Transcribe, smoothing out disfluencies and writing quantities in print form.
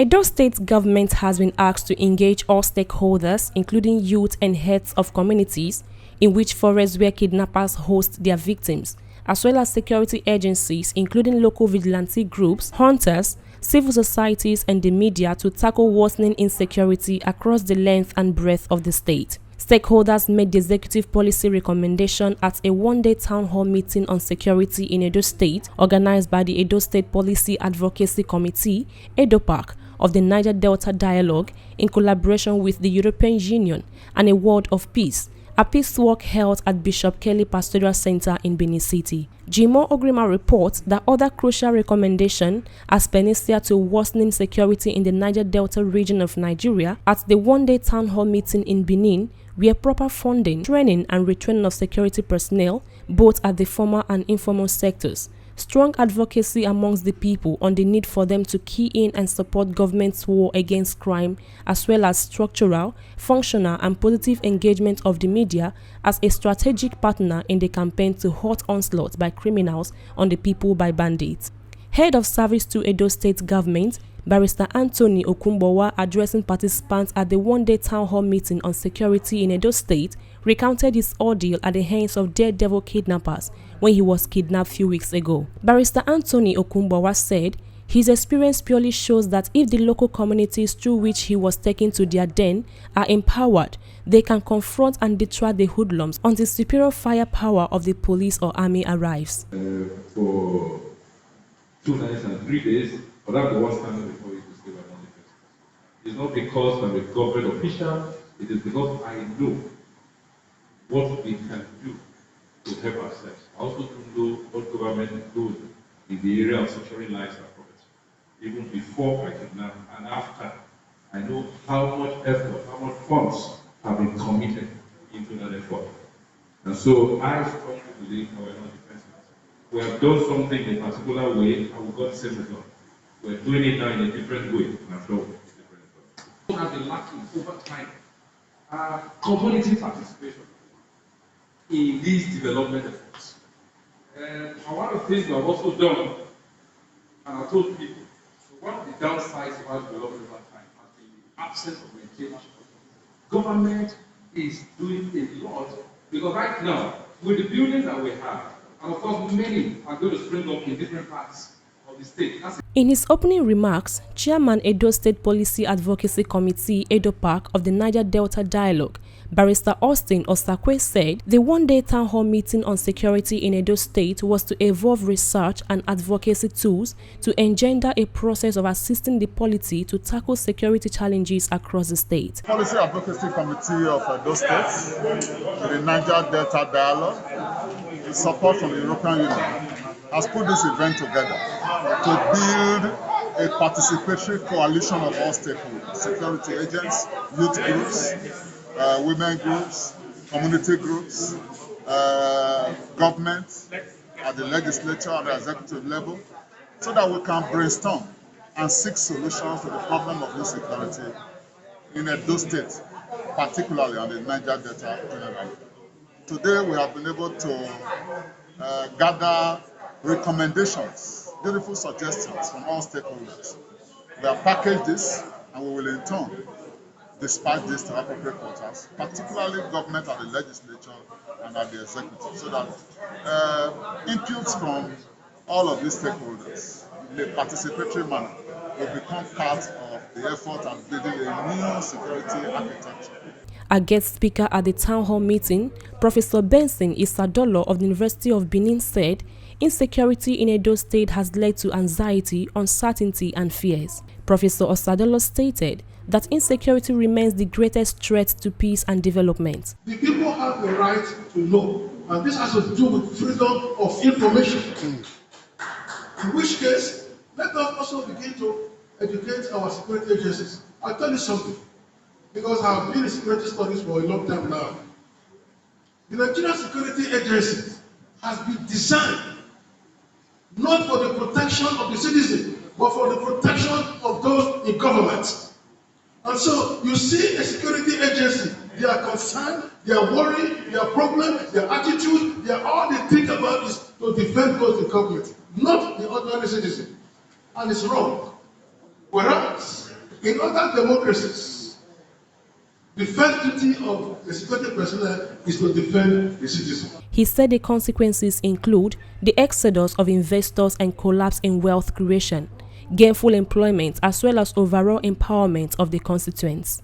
Edo State government has been asked to engage all stakeholders, including youth and heads of communities, in which forests where kidnappers host their victims, as well as security agencies, including local vigilante groups, hunters, civil societies, and the media to tackle worsening insecurity across the length and breadth of the state. Stakeholders made the executive policy recommendation at a one-day town hall meeting on security in Edo State, organized by the Edo State Policy Advocacy Committee, EDOPAC, of the Niger Delta Dialogue, in collaboration with the European Union and a World of Peace, a peace walk held at Bishop Kelly Pastoral Center in Benin City. Jimo Ogrima reports that other crucial recommendations as panacea to worsening security in the Niger Delta region of Nigeria at the one-day town hall meeting in Benin were proper funding, training and retraining of security personnel, both at the formal and informal sectors, strong advocacy amongst the people on the need for them to key in and support government's war against crime, as well as structural, functional and positive engagement of the media as a strategic partner in the campaign to halt onslaught by criminals on the people by bandits. Head of Service to Edo State Government, Barrister Anthony Okumbowa, addressing participants at the one-day town hall meeting on security in Edo State, recounted his ordeal at the hands of daredevil kidnappers when he was kidnapped a few weeks ago. Barrister Anthony Okumbowa said his experience purely shows that if the local communities through which he was taken to their den are empowered, they can confront and deter the hoodlums until superior firepower of the police or army arrives. For 2 nights and 3 days, but that's the worst time before you stay by Monday. It's not because I'm a government official, it is because I know what we can do to help ourselves. I also know what government does in the area of securing lives and property. Even before I kidnap and after, I know how much effort, how much funds have been committed into that effort. And so I strongly believe we are not defenseless. We have done something in a particular way and we got the same result. We're doing it now in a different way, and I'm sure it's different. What has been lacking over time community participation in these development efforts. And one of the things we have also done, and I told people, so one of the downsides of our development over time has been the absence of maintenance. Government is doing a lot, because right now, with the buildings that we have, and of course many are going to spring up in different parts of the state. In his opening remarks, Chairman Edo State Policy Advocacy Committee EDOPAC of the Niger Delta Dialogue, Barrister Austin Osakwe, said the one-day town hall meeting on security in Edo State was to evolve research and advocacy tools to engender a process of assisting the polity to tackle security challenges across the state. Policy Advocacy Committee of Edo State, the Niger Delta Dialogue, with support from the European Union, has put this event together to build a participatory coalition of all stakeholders, security agents, youth groups, women groups, community groups, government at the legislature and the executive level, so that we can brainstorm and seek solutions to the problem of insecurity in Edo State, particularly on the Niger Delta generally. Today we have been able to gather recommendations, beautiful suggestions from all stakeholders. We have packaged this and we will in turn dispatch this to appropriate quarters, particularly government at the legislature and at the executive, so that inputs from all of these stakeholders in a participatory manner will become part of the effort and building a new security architecture. A guest speaker at the town hall meeting, Professor Benson Isadolo of the University of Benin, said insecurity in Edo State has led to anxiety, uncertainty and fears. Professor Osadolo stated that insecurity remains the greatest threat to peace and development. The people have the right to know, and this has to do with freedom of information. In which case, let us also begin to educate our security agencies. I'll tell you something, because I've been in security studies for a long time now. The Nigerian Security Agency has been designed not for the protection of the citizen, but for the protection of those in government. And so you see a security agency, they are concerned, they are worried, their problem, their attitude, all they think about is to defend those in government, not the ordinary citizen. And it's wrong. Whereas In other democracies, the first duty of the security personnel is to defend the citizen. He said the consequences include the exodus of investors and collapse in wealth creation, gainful employment, as well as overall empowerment of the constituents.